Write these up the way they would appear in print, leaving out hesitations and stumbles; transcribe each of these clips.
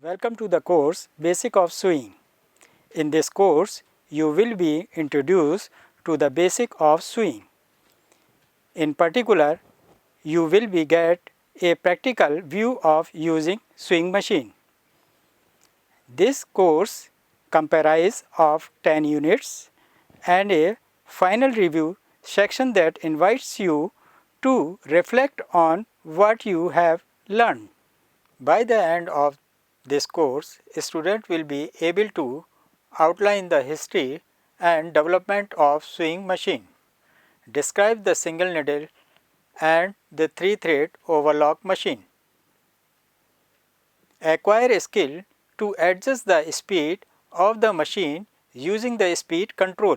Welcome to the course Basic of Sewing. In this course, you will be introduced to the basic of sewing. In particular, you will be get a practical view of using sewing machine. This course comprises of 10 units and a final review section that invites you to reflect on what you have learned. By the end of this course, a student will be able to outline the history and development of sewing machine, describe the single needle and the 3-thread overlock machine, acquire a skill to adjust the speed of the machine using the speed control,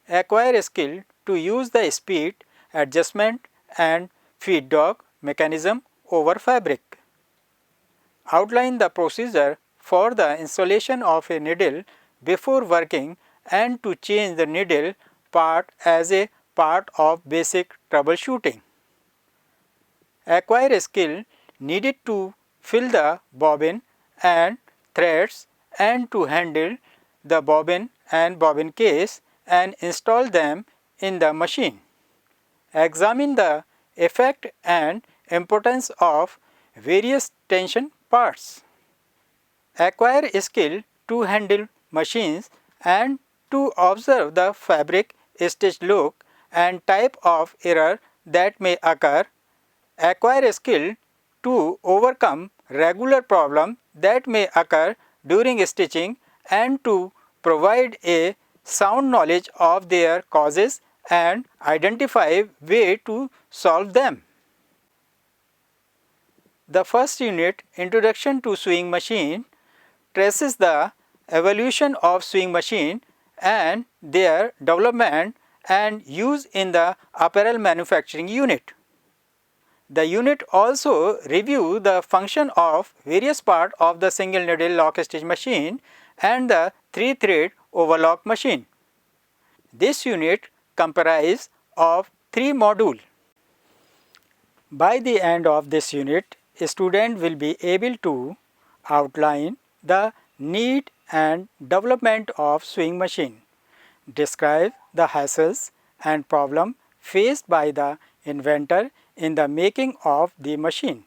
acquire a skill to use the speed adjustment and feed dog mechanism over fabric, outline the procedure for the installation of a needle before working and to change the needle part as a part of basic troubleshooting. Acquire a skill needed to fill the bobbin and threads and to handle the bobbin and bobbin case and install them in the machine. Examine the effect and importance of various tension parts. Acquire a skill to handle machines and to observe the fabric stitch look and type of error that may occur. Acquire a skill to overcome regular problems that may occur during stitching and to provide a sound knowledge of their causes and identify way to solve them. The first unit, Introduction to Sewing Machine, traces the evolution of sewing machine and their development and use in the apparel manufacturing unit. The unit also reviews the function of various parts of the single needle lock stitch machine and the 3-thread overlock machine. This unit comprises of 3 modules. By the end of this unit, a student will be able to outline the need and development of sewing machine, describe the hassles and problem faced by the inventor in the making of the machine,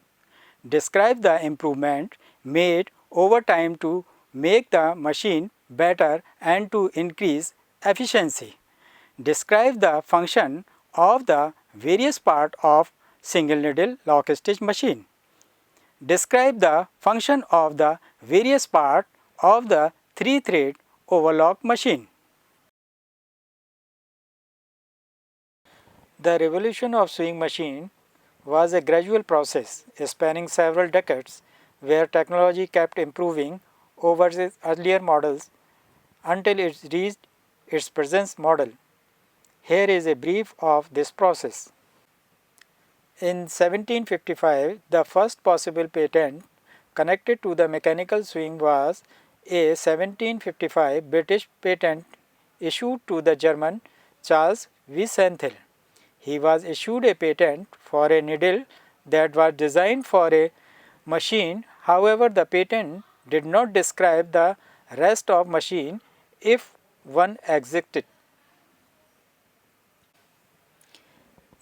describe the improvement made over time to make the machine better and to increase efficiency, describe the function of the various parts of single needle lock stitch machine, describe the function of the various parts of the 3-thread overlock machine. The revolution of sewing machine was a gradual process spanning several decades where technology kept improving over the earlier models until it reached its present model. Here is a brief of this process. In 1755, the first possible patent connected to the mechanical sewing was a 1755 British patent issued to the German Charles Wiesenthal. He was issued a patent for a needle that was designed for a machine. However, the patent did not describe the rest of machine if one existed.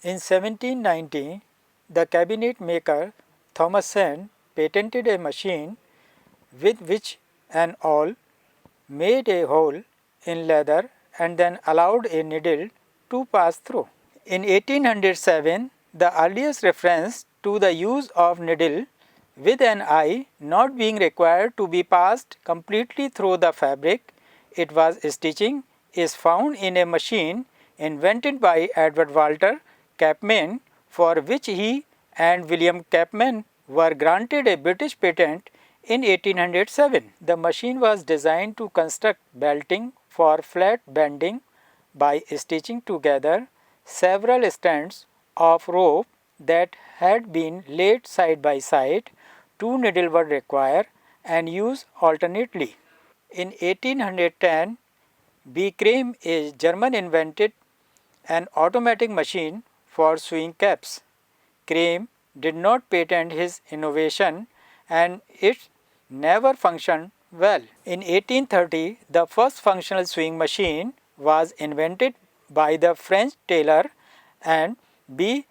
In 1790, the cabinet maker Thomason patented a machine with which an awl made a hole in leather and then allowed a needle to pass through. In 1807, the earliest reference to the use of needle with an eye not being required to be passed completely through the fabric it was stitching is found in a machine invented by Edward Walter Chapman, for which he and William Chapman were granted a British patent in 1807. The machine was designed to construct belting for flat bending by stitching together several strands of rope that had been laid side by side. 2 needles were required and used alternately. In 1810, B. Krem, a German, invented an automatic machine for sewing caps. Krem did not patent his innovation and its never functioned well. In 1830, the first functional sewing machine was invented by the French tailor and B.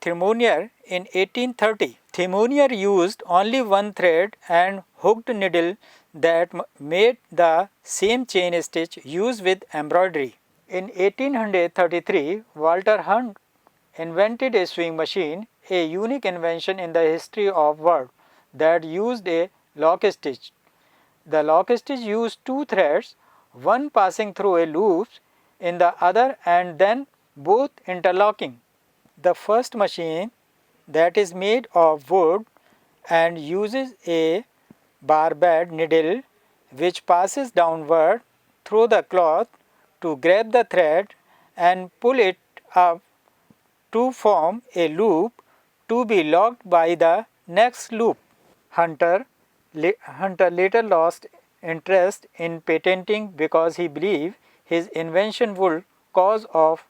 Thimonier in 1830. Thimonier used only one thread and hooked needle that made the same chain stitch used with embroidery. In 1833, Walter Hunt invented a sewing machine, a unique invention in the history of world that used a lock stitch. The lock stitch used two threads, one passing through a loop in the other and then both interlocking. The first machine that is made of wood and uses a barbed needle which passes downward through the cloth to grab the thread and pull it up to form a loop to be locked by the next loop. Hunter later lost interest in patenting because he believed his invention would cause of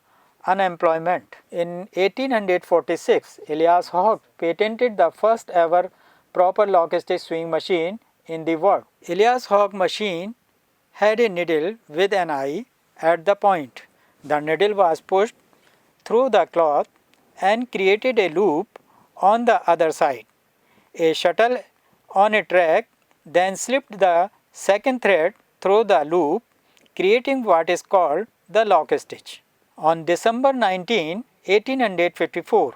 unemployment. In 1846, Elias Hogg patented the first ever proper lock-stitch sewing machine in the world. Elias Hogg machine had a needle with an eye at the point. The needle was pushed through the cloth and created a loop on the other side. A shuttle on a track then slipped the second thread through the loop, creating what is called the lock stitch. On December 19, 1854,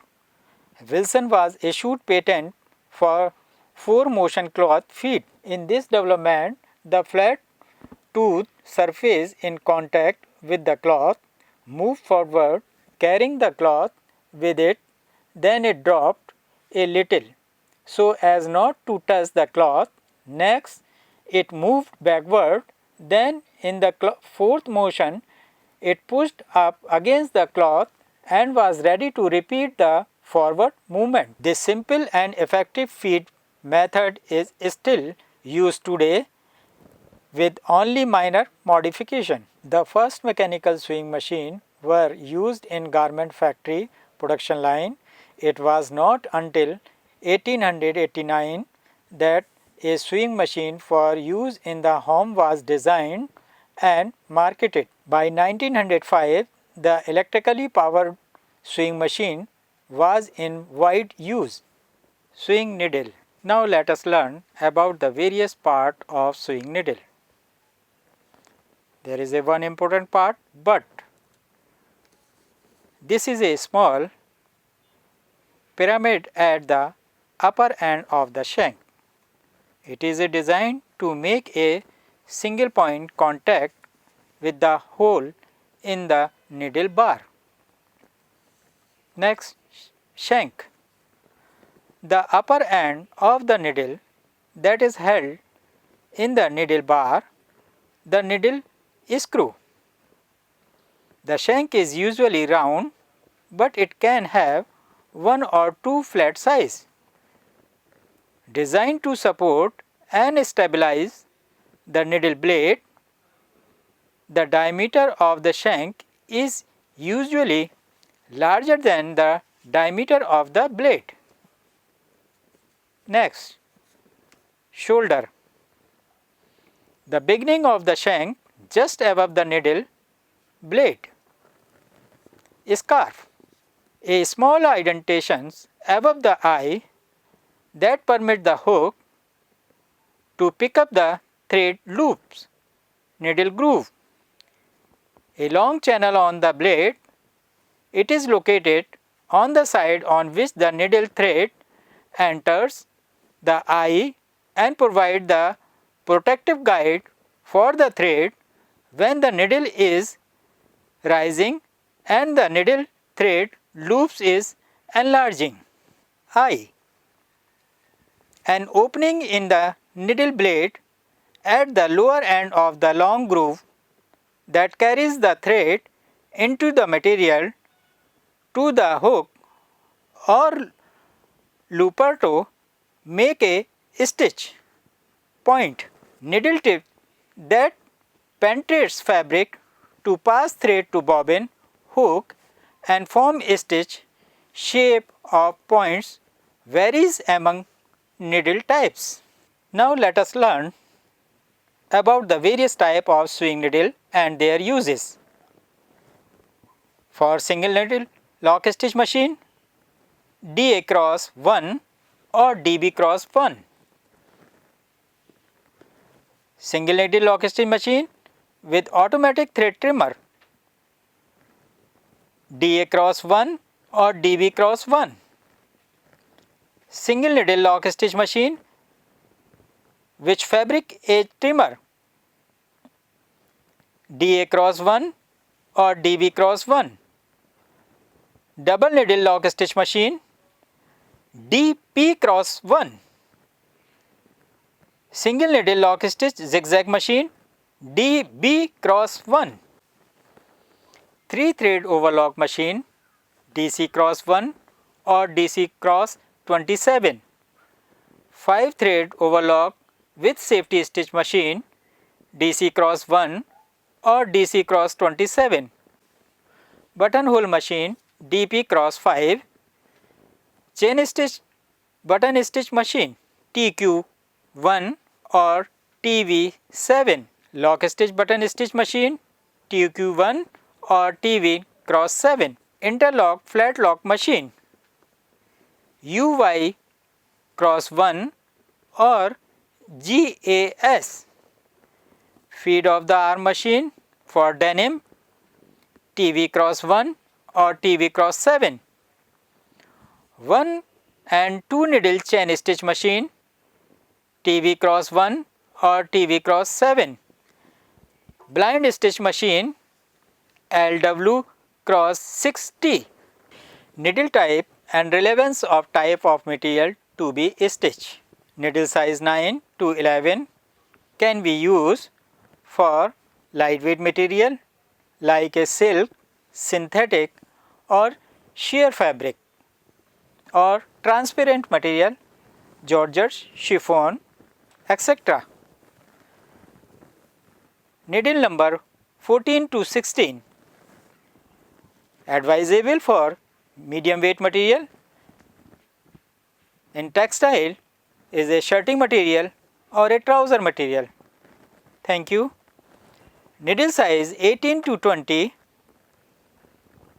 Wilson was issued patent for 4 motion cloth feet. In this development, the flat tooth surface in contact with the cloth moved forward, carrying the cloth with it, then it dropped a little so as not to touch the cloth. Next, it moved backward, then in the fourth motion, it pushed up against the cloth and was ready to repeat the forward movement. This simple and effective feed method is still used today with only minor modification. The first mechanical sewing machine were used in garment factory production line. It was not until 1889 that a sewing machine for use in the home was designed and marketed. By 1905, the electrically powered sewing machine was in wide use. Sewing needle. Now let us learn about the various parts of sewing needle. There is one important part, but this is a small pyramid at the upper end of the shank. It is designed to make a single point contact with the hole in the needle bar. Next, shank. The upper end of the needle that is held in the needle bar, the needle screw. The shank is usually round, but it can have 1 or 2 flat sides. Designed to support and stabilize the needle blade, the diameter of the shank is usually larger than the diameter of the blade. Next, shoulder. The beginning of the shank just above the needle blade. Scarf. A small indentations above the eye that permit the hook to pick up the thread loops. Needle groove. A long channel on the blade. It is located on the side on which the needle thread enters the eye and provide the protective guide for the thread when the needle is rising and the needle thread loops is enlarging. Eye. An opening in the needle blade at the lower end of the long groove that carries the thread into the material to the hook or looper to make a stitch. Point. Needle tip that penetrates fabric to pass thread to bobbin, hook and form a stitch. Shape of points varies among needle types. Now let us learn about the various types of sewing needle and their uses. For single needle lock stitch machine, DA cross 1 or DB cross 1. Single needle lock stitch machine with automatic thread trimmer, DA cross 1 or DB cross 1. Single needle lock stitch machine with fabric edge trimmer, DA cross 1 or DB cross 1. Double needle lock stitch machine, DP cross 1. Single needle lock stitch zigzag machine, DB cross 1. 3 thread overlock machine, DC cross 1 or DC cross 27. 5 thread overlock with safety stitch machine, DC cross 1 or DC cross 27. Buttonhole machine, DP cross 5. Chain stitch button stitch machine, TQ1 or TV7. Lock stitch button stitch machine, TQ1 or TV cross 7. Interlock flat lock machine, UY cross 1 or GAS. Feed of the arm machine for denim, TV cross 1 or TV cross 7. 1 and 2 needle chain stitch machine, TV cross 1 or TV cross 7. Blind stitch machine, LW cross 6T. Needle type and relevance of type of material to be stitched. Needle size 9 to 11 can be used for lightweight material like a silk, synthetic or sheer fabric, or transparent material, georgette, chiffon, etc. Needle number 14 to 16. Advisable for medium weight material. In textile is a shirting material or a trouser material. Thank you. Needle size 18 to 20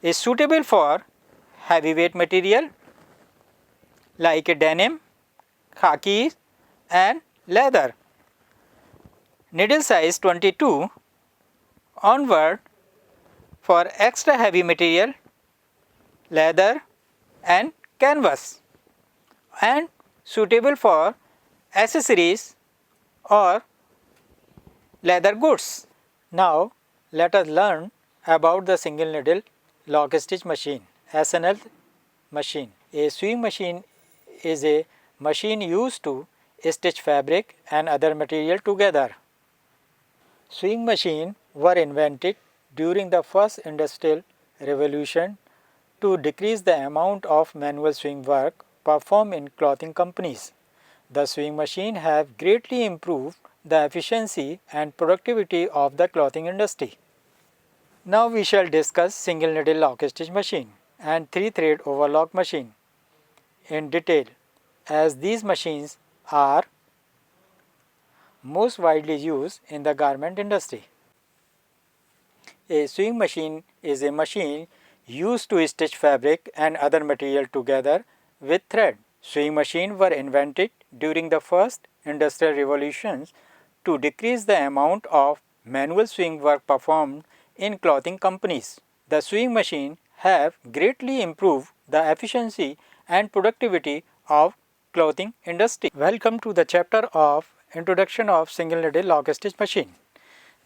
is suitable for heavyweight material like a denim, khaki and leather. Needle size 22 onward for extra heavy material, leather and canvas, and suitable for accessories or leather goods. Now let us learn about the single needle lock stitch machine, SNL machine. A sewing machine is a machine used to stitch fabric and other material together. Sewing machines were invented during the first industrial revolution to decrease the amount of manual sewing work performed in clothing companies. The sewing machine have greatly improved the efficiency and productivity of the clothing industry. Now we shall discuss single needle lock stitch machine and 3 thread overlock machine in detail, as these machines are most widely used in the garment industry. A sewing machine is a machine used to stitch fabric and other material together with thread. Sewing machines were invented during the first industrial revolutions to decrease the amount of manual sewing work performed in clothing companies. The sewing machine have greatly improved the efficiency and productivity of clothing industry. Welcome to the chapter of Introduction of Single Needle Lock Stitch Machine.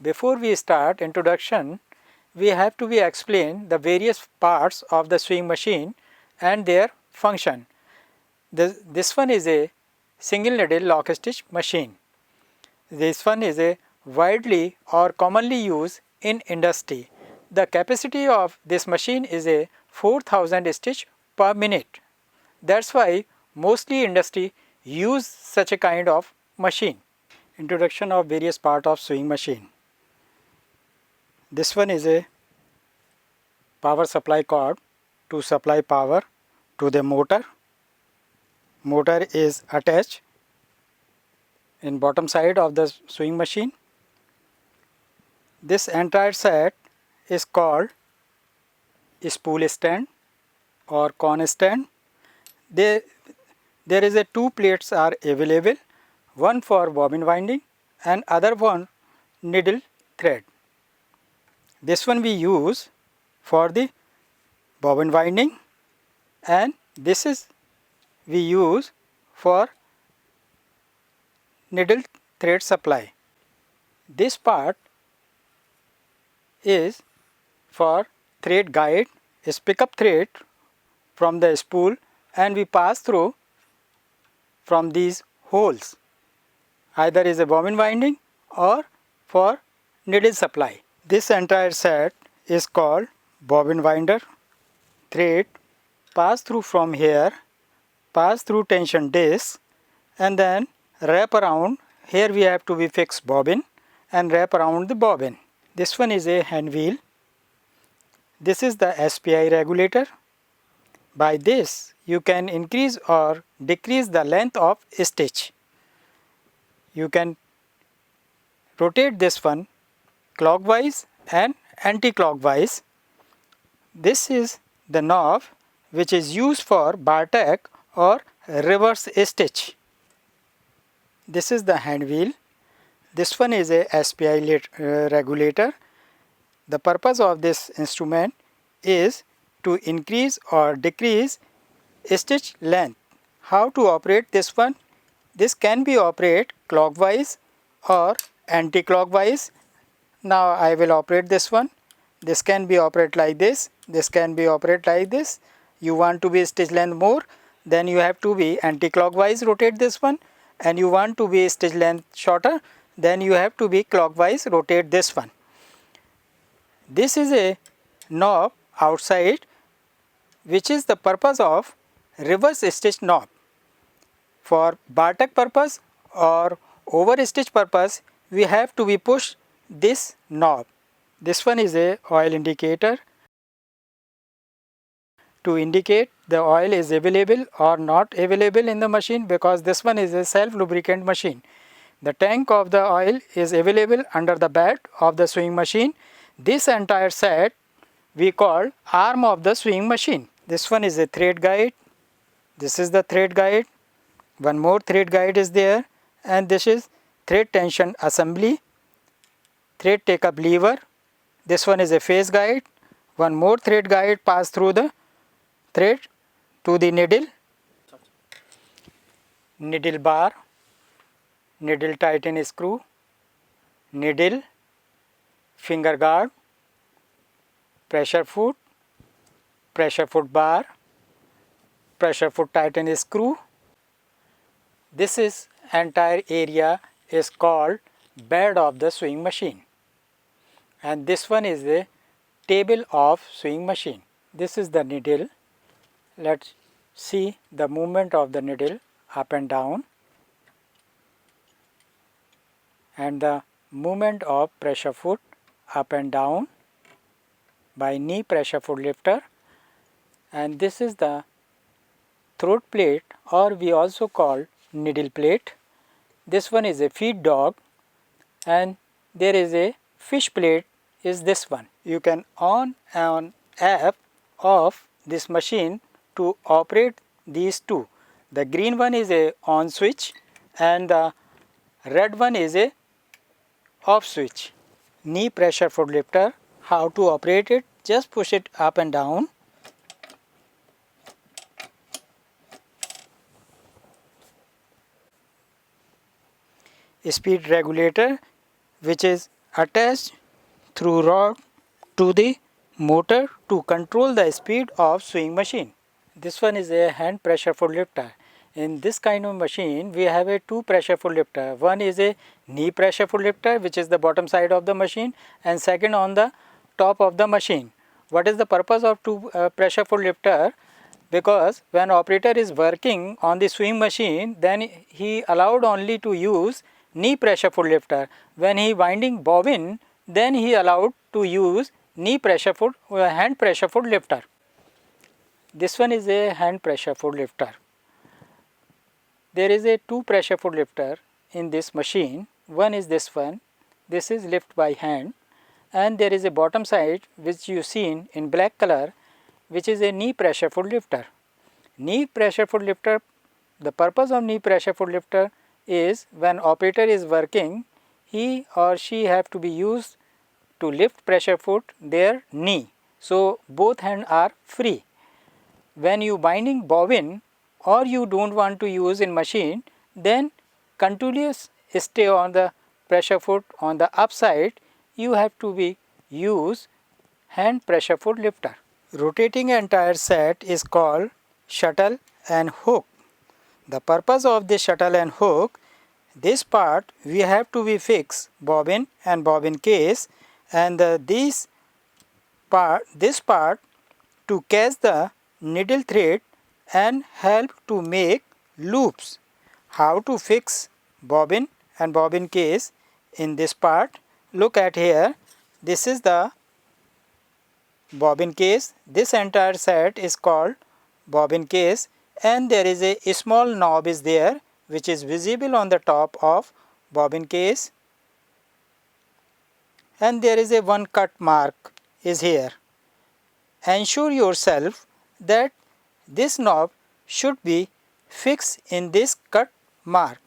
Before we start introduction, we have to explain the various parts of the sewing machine and their function. This one is a single needle lock stitch machine. This one is a widely or commonly used in industry. The capacity of this machine is a 4000 stitch per minute. That's why mostly industry use such a kind of machine. Introduction of various parts of sewing machine. This one is a power supply cord to supply power to the motor. Motor is attached in bottom side of the sewing machine. This entire set is called spool stand or cone stand. There is a two plates are available, one for bobbin winding and other one needle thread. This one we use for the bobbin winding and this is we use for needle thread supply. This part is for thread guide, is pick up thread from the spool and we pass through from these holes, either is a bobbin winding or for needle supply. This entire set is called bobbin winder. Thread pass through from here, pass through tension disc and then wrap around. Here we have to be fixed bobbin and wrap around the bobbin. This one is a hand wheel. This is the SPI regulator. By this you can increase or decrease the length of stitch. You can rotate this one clockwise and anti-clockwise. This is the knob which is used for bar tack or reverse stitch. This is the hand wheel. This one is a SPI regulator. The purpose of this instrument is to increase or decrease stitch length. How to operate this one? This can be operated clockwise or anti-clockwise. Now I will operate this one. This can be operated like this. This can be operated like this. You want to be stitch length more, then you have to be anti-clockwise rotate this one, and you want to be stitch length shorter, then you have to be clockwise rotate this one. This is a knob outside which is the purpose of reverse stitch knob. For bar tack purpose or over stitch purpose we have to be push this knob. This one is a oil indicator to indicate the oil is available or not available in the machine, because this one is a self lubricant machine. The tank of the oil is available under the bed of the sewing machine. This entire set we call arm of the sewing machine. This one is a thread guide. This is the thread guide. One more thread guide is there, and this is thread tension assembly, thread take up lever. This one is a phase guide. One more thread guide pass through the thread to the needle, needle bar, needle tighten screw, needle, finger guard, pressure foot bar, pressure foot tighten screw. This is entire area is called bed of the sewing machine, and this one is the table of sewing machine. This is the needle. Let's see the movement of the needle up and down, and the movement of pressure foot up and down by knee pressure foot lifter. And this is the throat plate, or we also call needle plate. This one is a feed dog, and there is a fish plate is this one. You can on and off this machine to operate these two. The green one is a on switch and the red one is a off switch. Knee pressure foot lifter, how to operate it? Just push it up and down. Speed regulator, which is attached through rod to the motor to control the speed of sewing machine. This one is a hand pressure foot lifter. In this kind of machine we have a two pressure foot lifter. One is a knee pressure foot lifter, which is the bottom side of the machine, and second on the top of the machine. What is the purpose of two pressure foot lifter? Because when operator is working on the sewing machine, then he allowed only to use knee pressure foot lifter. When he winding bobbin, then he allowed to use knee pressure foot hand pressure foot lifter. This one is a hand pressure foot lifter. There is a two pressure foot lifter in this machine. One is this one. This is lift by hand, and there is a bottom side which you seen in black color, which is a knee pressure foot lifter. Knee pressure foot lifter, the purpose of knee pressure foot lifter is when operator is working, he or she have to be used to lift pressure foot their knee. So both hands are free. When you binding bobbin or you don't want to use in machine, then continuous stay on the pressure foot on the upside, you have to be use hand pressure foot lifter. Rotating entire set is called shuttle and hook. The purpose of this shuttle and hook, this part we have to be fix bobbin and bobbin case, and this part to catch the needle thread and help to make loops. How to fix bobbin and bobbin case in this part? Look at here. This is the bobbin case. This entire set is called bobbin case, and there is a small knob is there which is visible on the top of bobbin case, and there is a one cut mark is here. Ensure yourself that this knob should be fixed in this cut mark.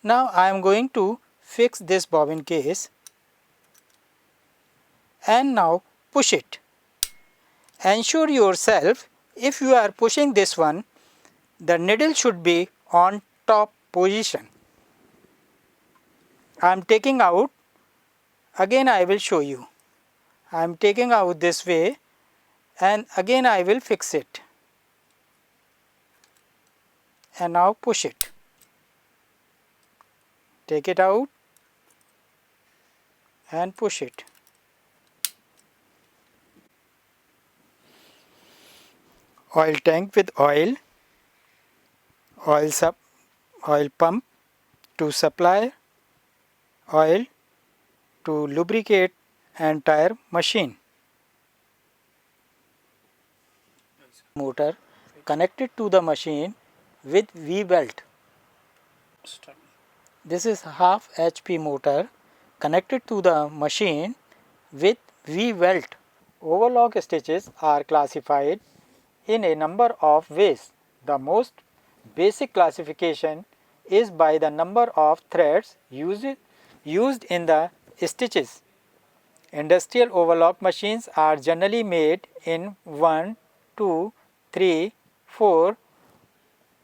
Now I am going to fix this bobbin case, and now push it. Ensure yourself, if you are pushing this one, the needle should be on top position. I am taking out, again I will show you. I am taking out this way, and again I will fix it. And now push it. Take it out and push it. Oil tank with oil pump to supply oil to lubricate entire machine. Motor connected to the machine with V-belt. This is half HP motor connected to the machine with V-belt. Overlock stitches are classified in a number of ways. The most basic classification is by the number of threads used in the stitches. Industrial overlock machines are generally made in 1, 2, 3, 4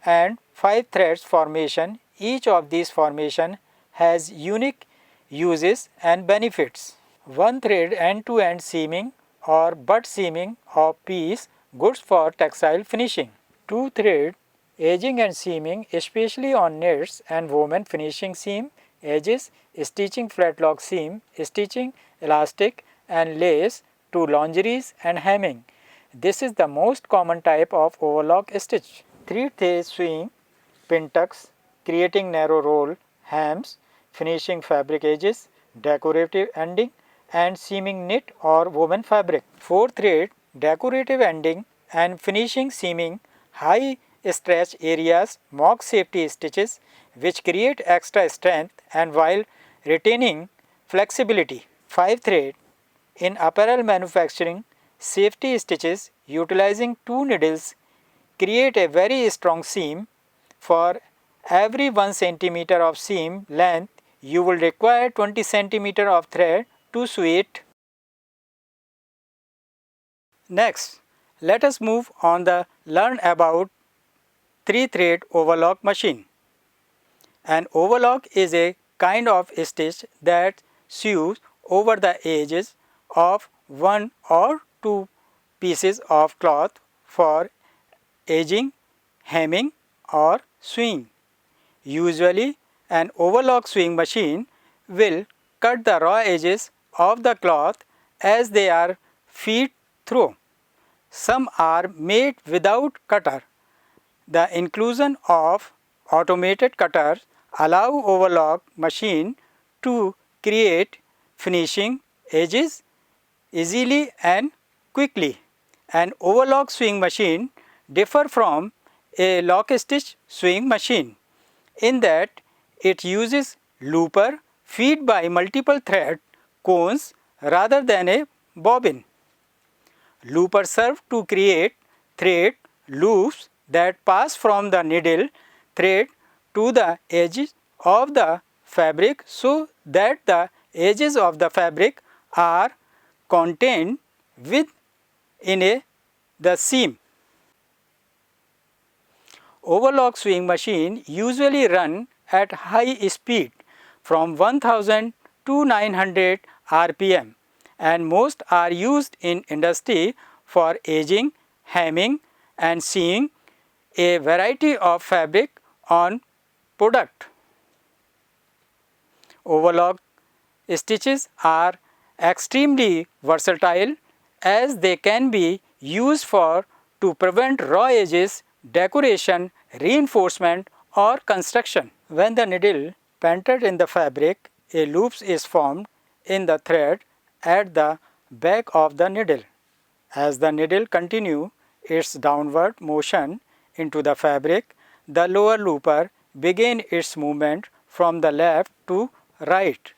and 5 threads formation. Each of these formation has unique uses and benefits. One thread end-to-end seaming or butt seaming of piece goods for textile finishing. Two thread edging and seaming, especially on knits and woven finishing seam edges, stitching flat lock seam, stitching elastic and lace to lingeries and hemming. This is the most common type of overlock stitch. Three-phase sewing, pin tucks, creating narrow roll, hems, finishing fabric edges, decorative ending and seaming knit or woven fabric. Four thread, decorative ending and finishing seaming, high stretch areas, mock safety stitches which create extra strength and while retaining flexibility. 5 thread, in apparel manufacturing, safety stitches utilizing 2 needles create a very strong seam. For every 1 cm of seam length, you will require 20 cm of thread to sew it. Next, let us move on to learn about 3-thread overlock machine. An overlock is a kind of stitch that sews over the edges of 1 or 2 pieces of cloth for edging, hemming or sewing. Usually, an overlock sewing machine will cut the raw edges of the cloth as they are feed through. Some are made without cutter. The inclusion of automated cutters allow overlock machine to create finishing edges easily and quickly. An overlock sewing machine differ from a lock stitch sewing machine in that it uses looper feed by multiple thread cones rather than a bobbin. Loopers serve to create thread loops that pass from the needle thread to the edges of the fabric so that the edges of the fabric are contained within the seam. Overlock sewing machine usually run at high speed from 1000 to 900 rpm, and most are used in industry for edging, hemming and sewing a variety of fabric on product. Overlock stitches are extremely versatile as they can be used to prevent raw edges, decoration, reinforcement or construction. When the needle painted in the fabric, a loop is formed in the thread at the back of the needle. As the needle continues its downward motion into the fabric, the lower looper begins its movement from the left to right.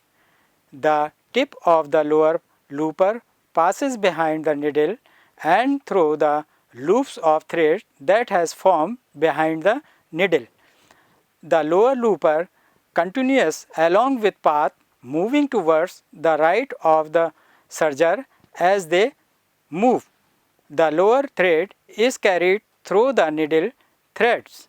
The tip of the lower looper passes behind the needle and through the loops of thread that has formed behind the needle. The lower looper continues along with path moving towards the right of the serger as they move. The lower thread is carried through the needle threads.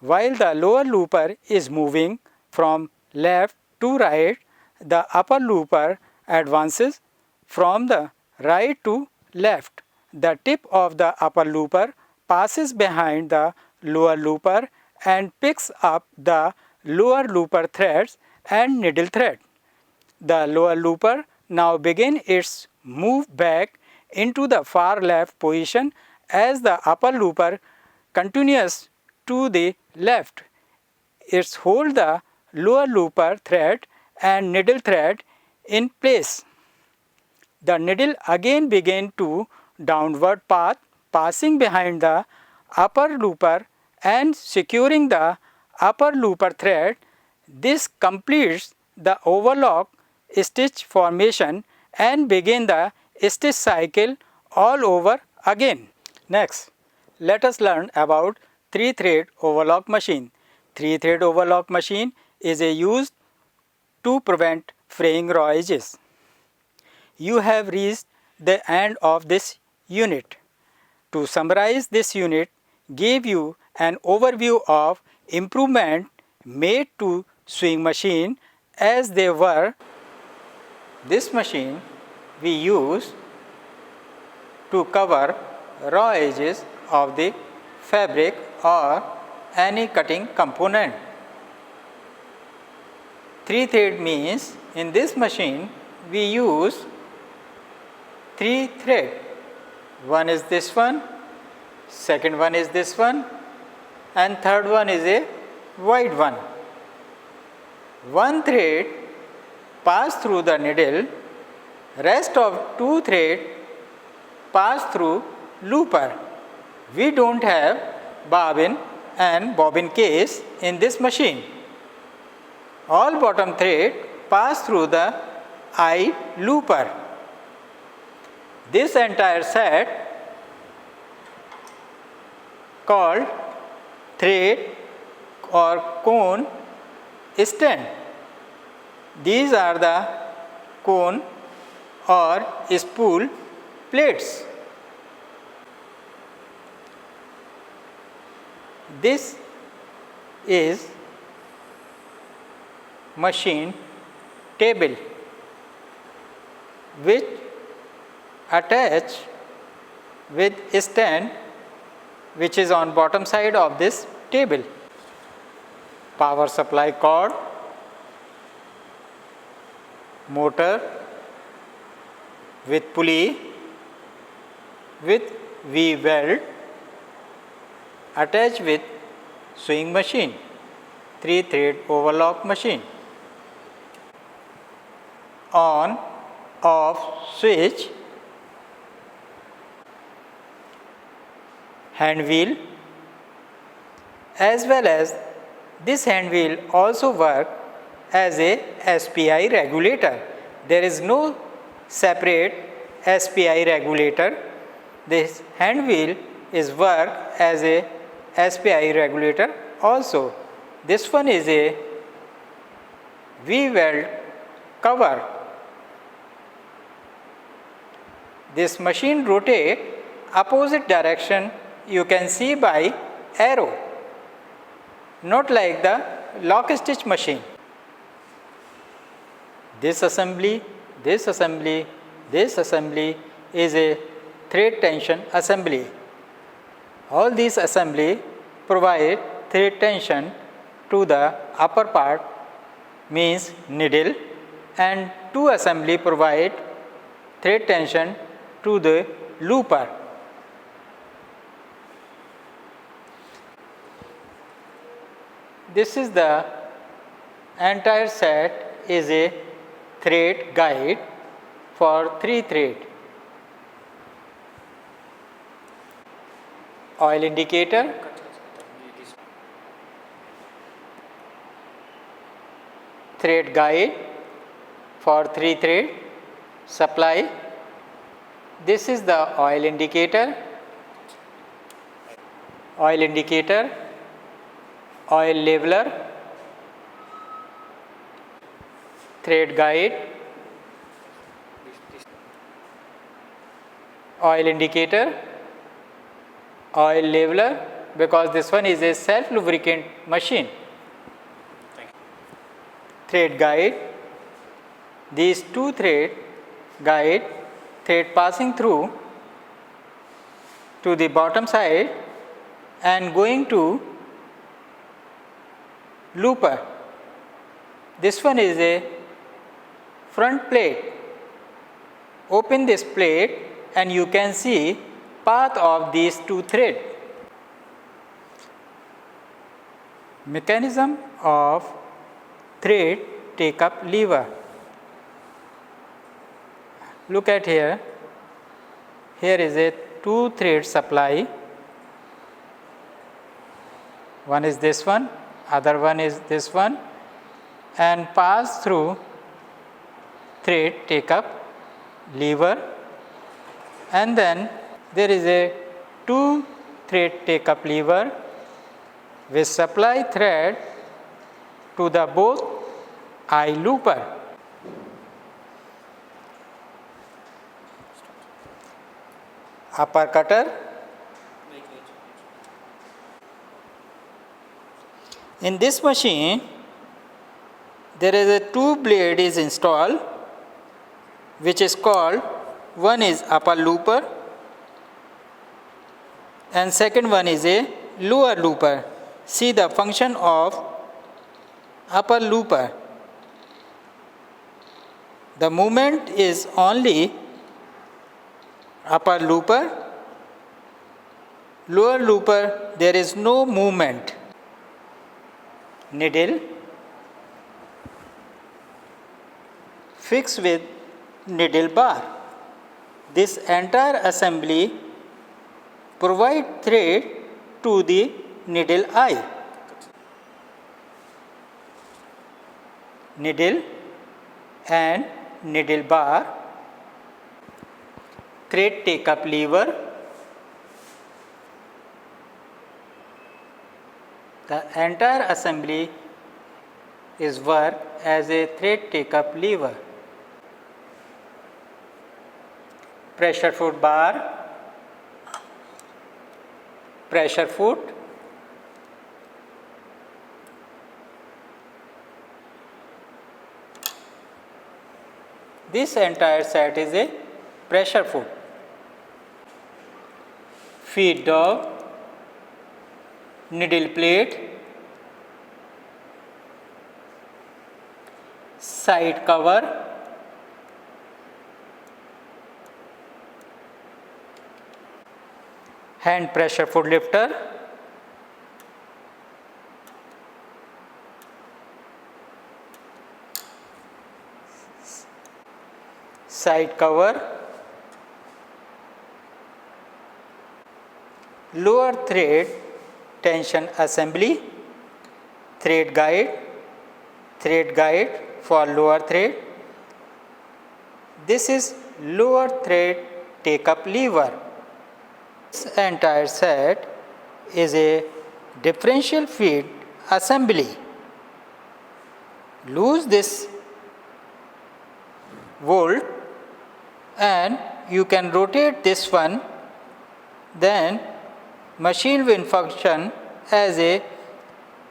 While the lower looper is moving from left to right, the upper looper advances from the right to left. The tip of the upper looper passes behind the lower looper and picks up the lower looper threads and needle thread. The lower looper now begins its move back into the far left position as the upper looper continues to the left. It holds the lower looper thread and needle thread in place. The needle again begins to downward path, passing behind the upper looper and securing the upper looper thread. This completes the overlock stitch formation and begin the stitch cycle all over again. Next, let us learn about 3-thread overlock machine. 3-thread overlock machine is used to prevent fraying raw edges. You have reached the end of this unit. To summarize, this unit gave you an overview of improvement made to sewing machine as they were. This machine we use to cover raw edges of the fabric or any cutting component. 3-thread means in this machine we use 3 threads. One is this one, second one is this one, and third one is a wide one. One thread pass through the needle, rest of 2 threads pass through looper. We don't have bobbin and bobbin case in this machine. All bottom thread pass through the eye looper. This entire set called thread or cone stand. These are the cone or spool plates. This is machine table which attach with stand which is on bottom side of this table. Power supply cord, motor with pulley with V-weld attached with sewing machine. 3-thread overlock machine. On, off switch, hand wheel as well as This hand wheel also works as a SPI regulator. There is no separate SPI regulator. This hand wheel is work as a SPI regulator also. This one is a V-weld cover. This machine rotates opposite direction, you can see by arrow, not like the lock stitch machine. This assembly is a thread tension assembly. All these assembly provide thread tension to the upper part, means needle, and two assembly provide thread tension to the looper. This is the entire set is a thread guide for 3 thread. Oil indicator, thread guide for 3 thread, supply. This is the oil indicator, oil leveler, thread guide, oil indicator, oil leveler, because this one is a self lubricant machine. Thread guide, these 2 thread guide, thread passing through to the bottom side and going to looper. This one is a front plate. Open this plate and you can see path of these 2 thread. Mechanism of thread take up lever. Look at here. Here is a 2 thread supply. One is this one, other one is this one, and pass through thread take up lever, and then there is a 2 thread take up lever with supply thread to the both eye looper. Upper cutter. In this machine, there is a 2 blade is installed, which is called, one is upper looper and second one is a lower looper. See the function of upper looper. The movement is only upper looper. Lower looper, there is no movement. Needle fixed with needle bar. This entire assembly provide thread to the needle eye. Needle and needle bar, thread take up lever. The entire assembly is work as a thread take up lever. Pressure foot bar, pressure foot, this entire set is a pressure foot. Feed dog, needle plate, side cover, hand pressure foot lifter, side cover, lower thread tension assembly, thread guide for lower thread. This is lower thread take up lever. This entire set is a differential feed assembly. Loose this bolt and you can rotate this one, then machine will function as a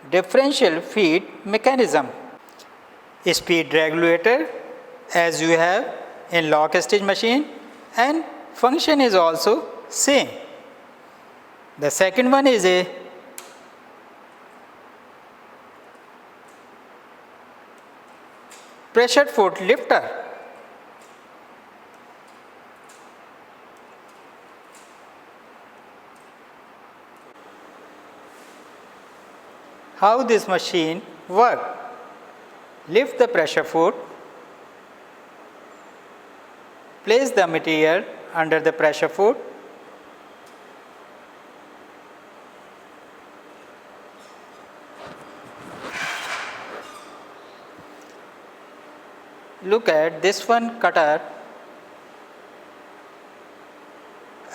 differential feed mechanism. Speed regulator as you have in lock stage machine, and function is also same. The second one is a pressure foot lifter. How this machine works? Lift the pressure foot, place the material under the pressure foot, look at this one cutter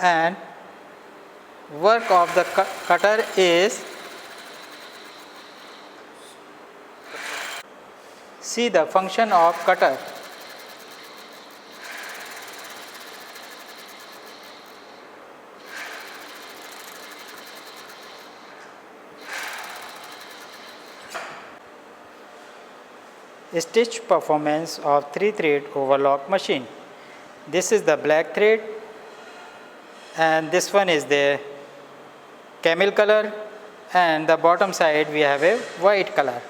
and work of the cutter is, see the function of cutter. Stitch performance of 3-thread overlock machine. This is the black thread and this one is the camel color, and the bottom side we have a white color.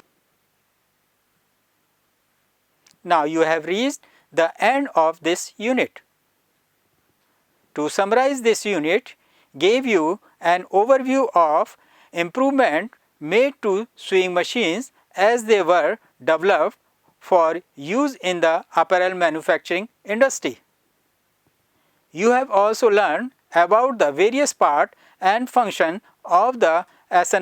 Now you have reached the end of this unit. To summarize, this unit gave you an overview of improvement made to sewing machines as they were developed for use in the apparel manufacturing industry. You have also learned about the various parts and function of the SNL